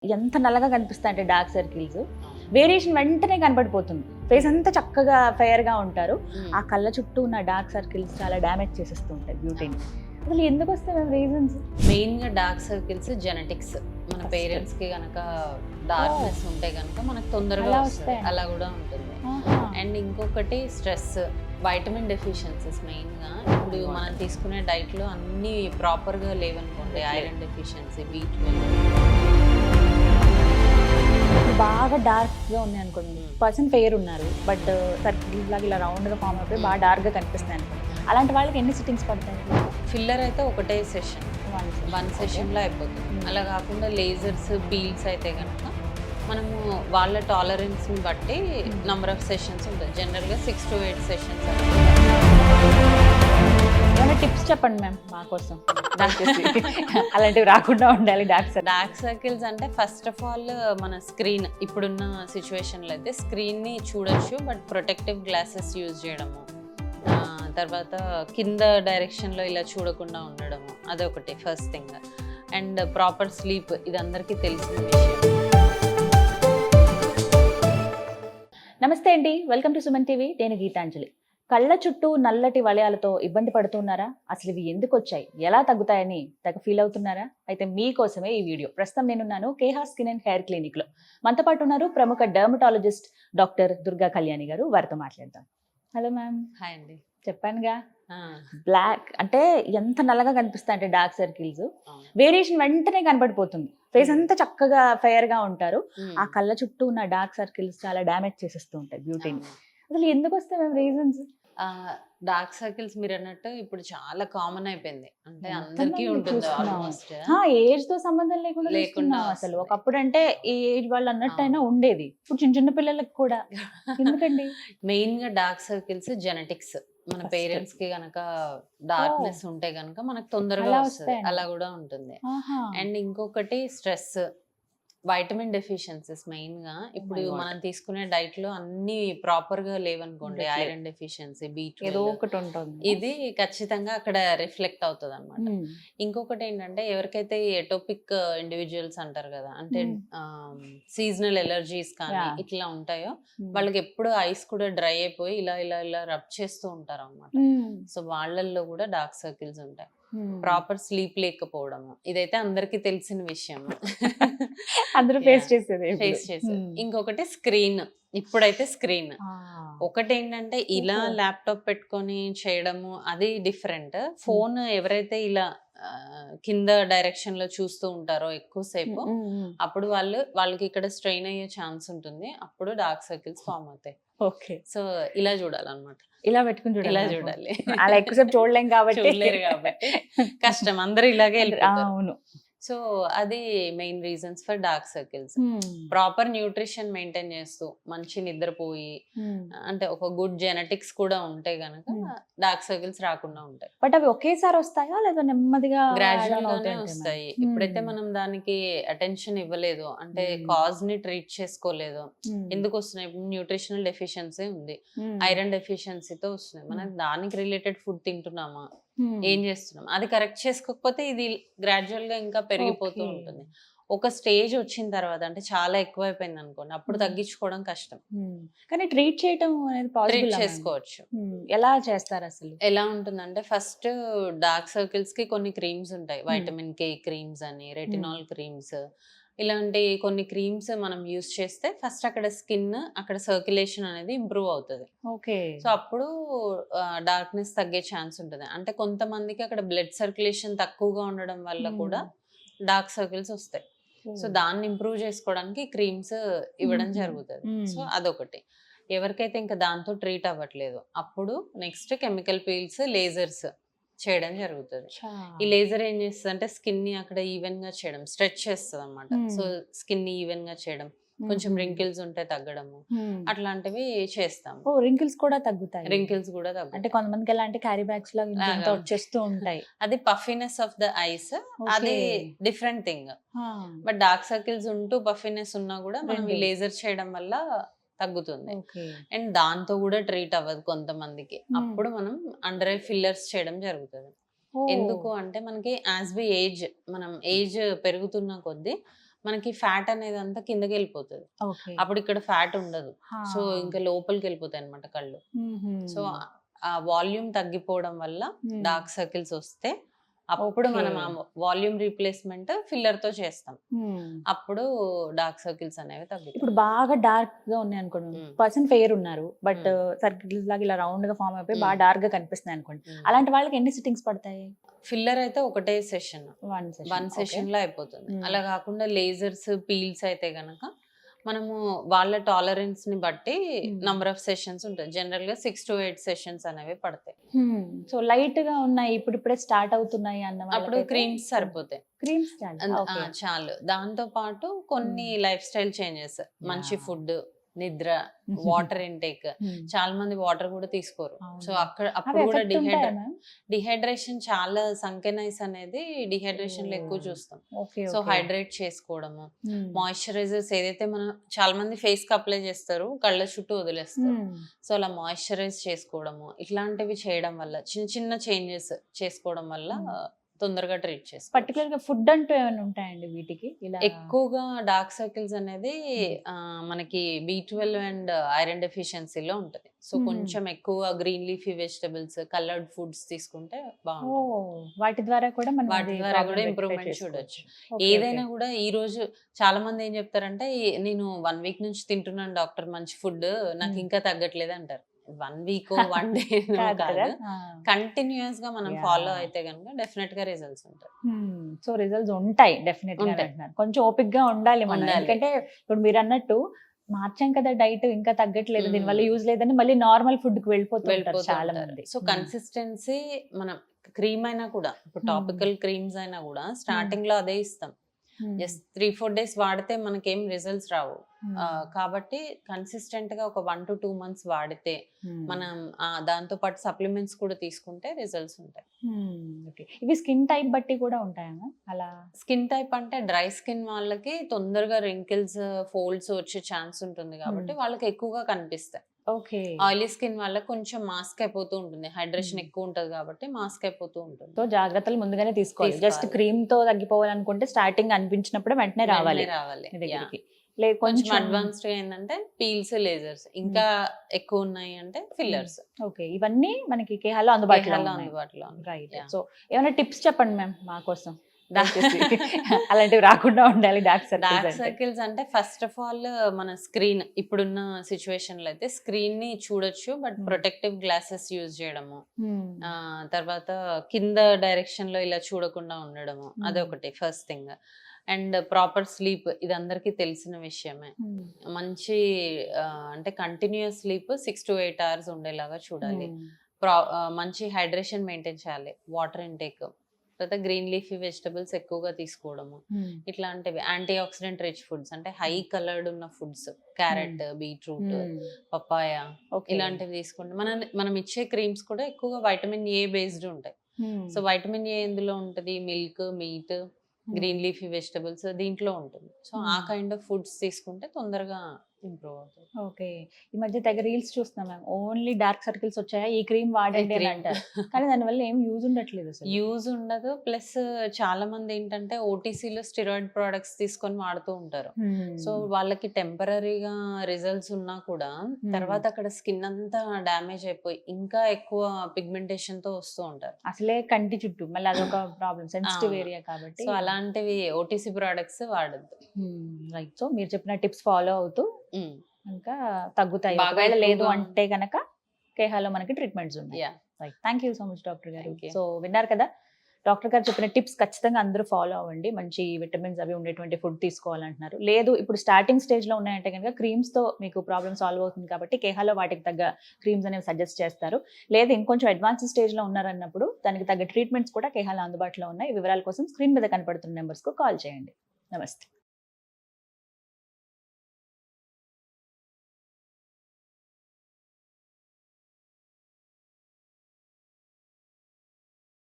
ఎంత నల్లగా కనిపిస్తాయి అంటే డార్క్ సర్కిల్స్ వేరియేషన్ వెంటనే కనబడిపోతుంది. ఫేస్ అంతా చక్కగా ఫెయిర్ గా ఉంటారు. ఆ కళ్ళ చుట్టూ ఉన్న డార్క్ సర్కిల్స్ చాలా డ్యామేజ్ చేసేస్తూ ఉంటాయి బ్యూటీని. అసలు ఎందుకు వస్తాయి రీజన్స్? మెయిన్ గా డార్క్ సర్కిల్స్ జెనెటిక్స్. మన పేరెంట్స్ కి గనక డార్క్నెస్ ఉంటే గనక మనకు తొందరగా వస్తుంది, అలా కూడా ఉంటుంది. అండ్ ఇంకొకటి స్ట్రెస్, వైటమిన్ డెఫిషియన్సీస్. మెయిన్ గా ఇప్పుడు మనం తీసుకునే డైట్ లో అన్ని ప్రాపర్ గా లేవనుకోండి, ఐరన్ డెఫిషియన్సీ, B12. బాగా డార్క్ గా ఉన్నాయి అనుకోండి, పర్సన్ ఫెయిర్ ఉన్నారు బట్ సర్కిల్ లాగా ఇలా రౌండ్ గా ఫామ్ అయిపోయి బాగా డార్క్ గా కనిపిస్తాయి అనుకోండి. అలాంటి వాళ్ళకి ఎన్ని సిట్టింగ్స్ పడతాయి? ఫిల్లర్ అయితే ఒకటే సెషన్, వన్ సెషన్ లో అయిపోతుంది. అలా కాకుండా లేజర్స్, పీల్స్ అయితే కనుక మనము వాళ్ళ టాలరెన్స్ ని బట్టి నంబర్ ఆఫ్ సెషన్స్ ఉంటుంది. జనరల్ గా 6 to 8 సెషన్స్. ఏమైనా టిప్స్ చెప్పండి మ్యామ్ మా కోసం, అలాంటివి రాకుండా ఉండాలి. డార్క్ సర్కిల్స్ అంటే ఫస్ట్ ఆఫ్ ఆల్ మన స్క్రీన్, ఇప్పుడున్న సిచ్యువేషన్లో అయితే స్క్రీన్ ని చూడొచ్చు, బట్ ప్రొటెక్టివ్ గ్లాసెస్ యూజ్ చేయడము, తర్వాత కింద డైరెక్షన్లో ఇలా చూడకుండా ఉండడము, అదొకటి first thing. And proper sleep, ఇది అందరికీ తెలిసిన విషయం. నమస్తే అండి, వెల్కమ్ టు సుమన్ టీవీ. నేను గీతాంజలి. కళ్ళ చుట్టూ నల్లటి వలయాలతో ఇబ్బంది పడుతున్నారా? అసలు ఇవి ఎందుకు వచ్చాయి, ఎలా తగ్గుతాయని తెగ ఫీల్ అవుతున్నారా? అయితే మీకోసమే ఈ వీడియో. ప్రస్తుతం నేనున్నాను Keha skin and hair clinic లో. మనతో పాటు ఉన్నారు ప్రముఖ డర్మటాలజిస్ట్ డాక్టర్ దుర్గా కళ్యాణి గారు. వారితో మాట్లాడదాం. Hello ma'am. హాయ్ అండి. చెప్పానుగా, బ్లాక్ అంటే ఎంత నల్లగా కనిపిస్తాయి అంటే డార్క్ సర్కిల్స్ వేరియేషన్ వెంటనే కనబడిపోతుంది. ఫేస్ అంతా చక్కగా ఫెయిర్ గా ఉంటారు. ఆ కళ్ళ చుట్టూ ఉన్న డార్క్ సర్కిల్స్ చాలా డ్యామేజ్ చేసేస్తూ ఉంటాయి బ్యూటీని. అసలు ఎందుకు వస్తాయి మ్యామ్ రీజన్స్? డార్క్ సర్కిల్స్ మీరు అన్నట్టు ఇప్పుడు చాలా కామన్ అయిపోయింది. అంటే అందరికీ ఉంటుంది ఆల్మోస్ట్. ఏజ్ తో సంబంధం లేకుండా అసలు ఒకప్పుడు అంటే ఈ ఏజ్ వాళ్ళు అన్నట్టయినా ఉండేది, ఇప్పుడు చిన్న చిన్న పిల్లలకు కూడా ఎందుకండి? మెయిన్ గా డార్క్ సర్కిల్స్ జెనెటిక్స్. మన పేరెంట్స్ కి గనక డార్క్నెస్ ఉంటే గనక మనకు తొందరగా వస్తుంది, అలా కూడా ఉంటుంది. అండ్ ఇంకొకటి స్ట్రెస్, వైటమిన్ డెఫిషియన్సీస్. మెయిన్ గా ఇప్పుడు మనం తీసుకునే డైట్ లో అన్ని ప్రాపర్ గా లేవనుకోండి, ఐరన్ డెఫిషియన్సీ, B12, ఇది ఖచ్చితంగా అక్కడ రిఫ్లెక్ట్ అవుతుంది అనమాట. ఇంకొకటి ఏంటంటే ఎవరికైతే ఎటోపిక్ ఇండివిజువల్స్ అంటారు కదా, అంటే సీజనల్ ఎలర్జీస్ కానీ ఇట్లా ఉంటాయో వాళ్ళకి ఎప్పుడు ఐస్ కూడా డ్రై అయిపోయి ఇలా ఇలా ఇలా రబ్ చేస్తూ ఉంటారు అనమాట. సో వాళ్ళల్లో కూడా డార్క్ సర్కిల్స్ ఉంటాయి. ప్రాపర్ స్లీప్ లేకపోవడము, ఇదైతే అందరికి తెలిసిన విషయం, అందరూ ఫేస్ చేసేది. ఇంకొకటి స్క్రీన్. ఇప్పుడైతే స్క్రీన్ ఒకటి ఏంటంటే ఇలా ల్యాప్టాప్ పెట్టుకొని చేయడము అది డిఫరెంట్. ఫోన్ ఎవరైతే ఇలా కింద డైరెక్షన్ లో చూస్తూ ఉంటారో ఎక్కువసేపు, అప్పుడు వాళ్ళకి ఇక్కడ స్ట్రెయిన్ అయ్యే ఛాన్స్ ఉంటుంది. అప్పుడు డార్క్ సర్కిల్స్ ఫామ్ అవుతాయి. ఓకే, సో ఇలా చూడాలన్నమాట. ఇలా పెట్టుకుని చూడాలి, ఇలా చూడాలి. అలా ఎక్కువసేపు చూడలేం కాబట్టి, చూడలేరు కాబట్టి కష్టం, అందరూ ఇలాగే వెళ్ళిపోతారు. అవును. సో అది main reasons for dark circles. Proper nutrition maintain చేస్తూ మంచి నిద్రపోయి, అంటే ఒక గుడ్ జెనెటిక్స్ కూడా ఉంటే గనక డార్క్ సర్కిల్స్ రాకుండా ఉంటాయి. బట్ అవి ఒకేసారి వస్తాయా లేదా నెమ్మదిగా గ్రాడ్యువల్ గానే వస్తాయి? ఇప్పుడైతే మనం దానికి అటెన్షన్ ఇవ్వలేదు, అంటే కాజ్ ని ట్రీట్ చేసుకోలేదు. ఎందుకు వస్తున్నాయి? న్యూట్రిషనల్ డెఫిషియన్సీ ఉంది, ఐరన్ డెఫిషియన్సీతో వస్తున్నాయి. మనం దానికి రిలేటెడ్ ఫుడ్ తింటున్నామా, ఏం చేస్తున్నాం, అది కరెక్ట్ చేసుకోకపోతే ఇది గ్రాడ్యువల్ గా ఇంకా పెరిగిపోతూ ఉంటుంది. ఒక స్టేజ్ వచ్చిన తర్వాత, అంటే చాలా ఎక్కువైపోయింది అనుకోండి, అప్పుడు తగ్గించుకోవడం కష్టం. కానీ ట్రీట్ చేయడం అనేది ట్రీట్ చేసుకోవచ్చు. ఎలా చేస్తారు అసలు? ఎలా ఉంటుందంటే ఫస్ట్ డార్క్ సర్కిల్స్ కి కొన్ని క్రీమ్స్ ఉంటాయి, వైటమిన్ K క్రీమ్స్ అని, రెటినాల్ క్రీమ్స్, ఇలాంటి కొన్ని క్రీమ్స్ మనం యూస్ చేస్తే ఫస్ట్ అక్కడ స్కిన్, అక్కడ సర్క్యులేషన్ అనేది ఇంప్రూవ్ అవుతుంది. ఓకే, సో అప్పుడు డార్క్నెస్ తగ్గే ఛాన్స్ ఉంటుంది. అంటే కొంతమందికి అక్కడ బ్లడ్ సర్క్యులేషన్ తక్కువగా ఉండడం వల్ల కూడా డార్క్ సర్కిల్స్ వస్తాయి. సో దాన్ని ఇంప్రూవ్ చేసుకోవడానికి క్రీమ్స్ ఇవ్వడం జరుగుతుంది. సో అదొకటి. ఎవరికైతే ఇంకా దాంతో ట్రీట్ అవ్వట్లేదు, అప్పుడు నెక్స్ట్ కెమికల్ పీల్స్, లేజర్స్ చేయడం జరుగుతుంది. ఈ లేజర్ ఏం చేస్తుంది అంటే స్కిన్ ని అక్కడ ఈవెన్ గా చేయడం, స్ట్రెచ్ చేస్తుంది అనమాట. సో స్కిన్ ని ఈవెన్ గా చేయడం, కొంచెం రింకిల్స్ ఉంటే తగ్గడము, అట్లాంటివి చేస్తాము. రింకిల్స్ కూడా తగ్గుతాయి. రింకిల్స్ కూడా తగ్గుతాయి. అంటే కొంతమందికి ఎలాంటి క్యారీ బ్యాగ్స్ లాగా వచ్చేస్తూ ఉంటాయి. అది పఫీనెస్ ఆఫ్ ద ఐస్, అది different thing. But dark circles ఉంటూ పఫీనెస్ ఉన్నా కూడా మనం ఈ లేజర్ చేయడం వల్ల తగ్గుతుంది. అండ్ దాంతో కూడా ట్రీట్ అవ్వదు కొంతమందికి, అప్పుడు మనం అండర్ ఐ ఫిల్లర్స్ చేయడం జరుగుతుంది. ఎందుకు అంటే మనకి యాజ్ వి ఏజ్, మనం ఏజ్ పెరుగుతున్న కొద్దీ మనకి ఫ్యాట్ అనేది అంతా కిందకి వెళ్ళిపోతుంది. ఓకే. అప్పుడు ఇక్కడ ఫ్యాట్ ఉండదు. సో ఇంకా లోపలికి వెళ్ళిపోతాయి అనమాట కళ్ళు. సో ఆ వాల్యూమ్ తగ్గిపోవడం వల్ల డార్క్ సర్కిల్స్ వస్తే అప్పుడు మనం ఆ వాల్యూమ్ రీప్లేస్మెంట్ ఫిల్లర్ తో చేస్తాం. అప్పుడు డార్క్ సర్కిల్స్ అనేవి తగ్గుతాయి. ఇప్పుడు బాగా డార్క్ గా ఉన్నాయి అనుకోండి, పర్సన్ ఫెయిర్ ఉన్నారు బట్ సర్కిల్స్ లాగా ఇలా రౌండ్ గా ఫామ్ అయిపోయి బాగా డార్క్ గా కనిపిస్తున్నాయి అనుకోండి, అలాంటి వాళ్ళకి ఎన్ని సిట్టింగ్స్ పడతాయి? ఫిల్లర్ అయితే ఒకటే సెషన్, వన్ ఓకే. సెషన్ లో అయిపోతుంది. అలా కాకుండా లేజర్స్, పీల్స్ అయితే గనక మనము వాళ్ళ టాలరెన్స్ ని బట్టి నంబర్ ఆఫ్ సెషన్స్ ఉంటాయి. జనరల్ గా 6 to 8 సెషన్స్ అనేవి పడతాయి. సో లైట్ గా ఉన్నాయి, ఇప్పుడిప్పుడే స్టార్ట్ అవుతున్నాయి అన్న అప్పుడు వాళ్ళకైతే క్రీమ్స్ సరిపోతాయి. క్రీమ్స్ చాలు. దాంతో పాటు కొన్ని లైఫ్ స్టైల్ చేంజెస్, మంచి ఫుడ్, నిద్ర, వాటర్ ఇంటేక్. చాలా మంది వాటర్ కూడా తీసుకోరు. సో అప్పుడు కూడా డిహైడ్రేషన్ చాలా సంకెనైస్ అనేది డిహైడ్రేషన్ లో ఎక్కువ చూస్తాం. సో హైడ్రేట్ చేసుకోవడము, మాయిశ్చరైజర్స్ ఏదైతే మనం చాలా మంది ఫేస్ కి అప్లై చేస్తారు, కళ్ళ చుట్టూ వదిలేస్తారు. సో అలా మాయిశ్చరైజ్ చేసుకోవడము, ఇట్లాంటివి చేయడం వల్ల, చిన్న చిన్న చేంజెస్ చేసుకోవడం వల్ల తొందరగా ట్రీట్ చేస్తాం. పర్టికులర్ గా ఫుడ్ అంటూ ఏమైనా ఉంటాయండి వీటికి? ఇలా ఎక్కువగా డార్క్ సర్కిల్స్ అనేది మనకి B12 అండ్ ఐరన్ డెఫిషియన్సీలో ఉంటుంది. సో కొంచెం ఎక్కువ green leafy vegetables, coloured foods తీసుకుంటే బాగుంటుంది. వాటి ద్వారా కూడా మనం వాటి ద్వారా కూడా ఇంప్రూవ్మెంట్ చూడొచ్చు. ఏదైనా కూడా ఈ రోజు చాలా మంది ఏం చెప్తారంటే, నేను 1 week నుంచి తింటున్నాను డాక్టర్ మంచి ఫుడ్, నాకు ఇంకా తగ్గట్లేదు అంటారు. 1 week 1 day కాదు, కంటిన్యూస్ గా మనం ఫాలో అయితే కనుక డెఫినెట్ గా రిజల్ట్స్ ఉంటాయి. సో రిజల్ట్స్ ఉంటాయి డెఫినెట్ గా అంటున్నారు. కొంచెం ఓపిక్ గా ఉండాలి మనం, ఎందుకంటే ఇప్పుడు మీరు అన్నట్టు మార్చాం కదా డైట్, ఇంకా తగ్గట్లేదు, దీనివల్ల యూజ్ లేదని మళ్ళీ నార్మల్ ఫుడ్ కి వెళ్ళిపోతుంటారు చాలా మంది. సో కన్సిస్టెన్సీ, మనం క్రీమ్ అయినా కూడా, ఇప్పుడు టాపికల్ క్రీమ్స్ అయినా కూడా స్టార్టింగ్ లో అదే ఇస్తాం. జస్ట్ 3-4 days వాడితే మనకేం రిజల్ట్స్ రావు. కాబట్టి కన్సిస్టెంట్ గా ఒక 1 to 2 months వాడితే మనం దాంతో పాటు సప్లిమెంట్స్ కూడా తీసుకుంటే రిజల్ట్స్ ఉంటాయి. ఇవి స్కిన్ టైప్ బట్టి కూడా ఉంటాయా? అలా స్కిన్ టైప్ అంటే డ్రై స్కిన్ వాళ్ళకి తొందరగా రింకిల్స్, ఫోల్డ్స్ వచ్చే ఛాన్స్ ఉంటుంది కాబట్టి వాళ్ళకి ఎక్కువగా కనిపిస్తాయి. ఓకే. ఆయిలీ స్కిన్ వాళ్ళకి కొంచెం మాస్క్ అయిపోతూ ఉంటుంది, హైడ్రేషన్ ఎక్కువ ఉంటది కాబట్టి మాస్క్ అయిపోతూ ఉంటుంది. సో జాగ్రత్తలు ముందుగానే తీసుకోవాలి. జస్ట్ క్రీమ్ తో తగ్గిపోవాలనుకుంటే స్టార్టింగ్ అనిపించినప్పుడు వెంటనే రావాలి. కొంచెం అడ్వాన్స్డ్ ఏంటంటే పీల్స్, లేజర్స్, ఇంకా ఎక్కువ ఉన్నాయి అంటే ఫిల్లర్స్. ఓకే, ఇవన్నీ మనకి కేహాలో అందుబాటులో. రైట్. సో ఏమైనా టిప్స్ చెప్పండి మ్యామ్ మా కోసం, అలాంటివి రాకుండా ఉండాలి డార్క్ సర్కిల్స్ అంటే. ఫస్ట్ ఆఫ్ ఆల్ మన స్క్రీన్, ఇప్పుడున్న సిచ్యువేషన్ లో అయితే స్క్రీన్ ని చూడొచ్చు, బట్ ప్రొటెక్టివ్ గ్లాసెస్ యూజ్ చేయడము, తర్వాత కింద డైరెక్షన్ లో ఇలా చూడకుండా ఉండడము, అదొకటి first thing. And proper sleep, ఇది అందరికీ తెలిసిన విషయమే. మంచి అంటే కంటిన్యూస్ స్లీప్ 6 to 8 hours ఉండేలాగా చూడాలి. మంచి హైడ్రేషన్ మెయింటైన్ చేయాలి, వాటర్ ఇంటేక్, తర్వాత గ్రీన్ లీఫీ వెజిటబుల్స్ ఎక్కువగా తీసుకోవడము, ఇట్లాంటివి. యాంటీ ఆక్సిడెంట్ రిచ్ ఫుడ్స్ అంటే హై కలర్డ్ ఉన్న ఫుడ్స్, క్యారెట్, బీట్రూట్, పపాయ, ఇలాంటివి తీసుకుంటే మనం ఇచ్చే క్రీమ్స్ కూడా ఎక్కువగా వైటమిన్ ఏ బేస్డ్ ఉంటాయి. సో వైటమిన్ ఏ ఎందులో ఉంటది? Milk, meet, green leafy vegetables దీంట్లో ఉంటుంది. సో ఆ కైండ్ ఆఫ్ ఫుడ్స్ తీసుకుంటే తొందరగా ఇంప్రూవ్ అవుతుంది. ఓకే. ఈ మధ్య తెగ రీల్స్ చూస్తున్నాం మ్యామ్, ఓన్లీ డార్క్ సర్కిల్స్ వచ్చాయా ఈ క్రీమ్ వాడండి అని అంటారు, కానీ దానివల్ల ఏం యూజ్ ఉండట్లేదు. యూజ్ ఉండదు. ప్లస్ చాలా మంది ఏంటంటే ఓటీసీలో స్టెరాయిడ్ ప్రొడక్ట్స్ తీసుకొని వాడుతూ ఉంటారు. సో వాళ్ళకి టెంపరీగా రిజల్ట్స్ ఉన్నా కూడా తర్వాత అక్కడ స్కిన్ అంతా డ్యామేజ్ అయిపోయి ఇంకా ఎక్కువ పిగ్మెంటేషన్ తో వస్తూ ఉంటారు. అసలే కంటి చుట్టూ మళ్ళీ అదొక ప్రాబ్లం, సెన్సిటివ్ ఏరియా కాబట్టి. సో అలాంటివి ఓటీసీ ప్రొడక్ట్స్ వాడద్దు. రైట్. సో మీరు చెప్పిన టిప్స్ ఫాలో అవుతూ ఇంకా తగ్గుతాయి. లేదు అంటే కనుక కేహాలో మనకి ట్రీట్మెంట్స్ ఉన్నాయి. Thank you so much doctor గారు. సో విన్నారు కదా, డాక్టర్ గారు చెప్పిన టిప్స్ ఖచ్చితంగా అందరూ ఫాలో అవ్వండి. మంచి విటమిన్స్ అవి ఉండేటువంటి ఫుడ్ తీసుకోవాలంటున్నారు. లేదు ఇప్పుడు స్టార్టింగ్ స్టేజ్ లో ఉన్నాయంటే కనుక క్రీమ్స్ తో మీకు ప్రాబ్లమ్ సాల్వ్ అవుతుంది కాబట్టి కేహాలో వాటికి తగ్గ క్రీమ్స్ అనేవి సజెస్ట్ చేస్తారు. లేదు ఇంకొంచెం అడ్వాన్స్ స్టేజ్ లో ఉన్నారన్నప్పుడు దానికి తగ్గ ట్రీట్మెంట్స్ కూడా కేహాలో అందుబాటులో ఉన్నాయి. వివరాల కోసం స్క్రీన్ మీద కనపడుతున్న నెంబర్స్ కు కాల్ చేయండి. నమస్తే.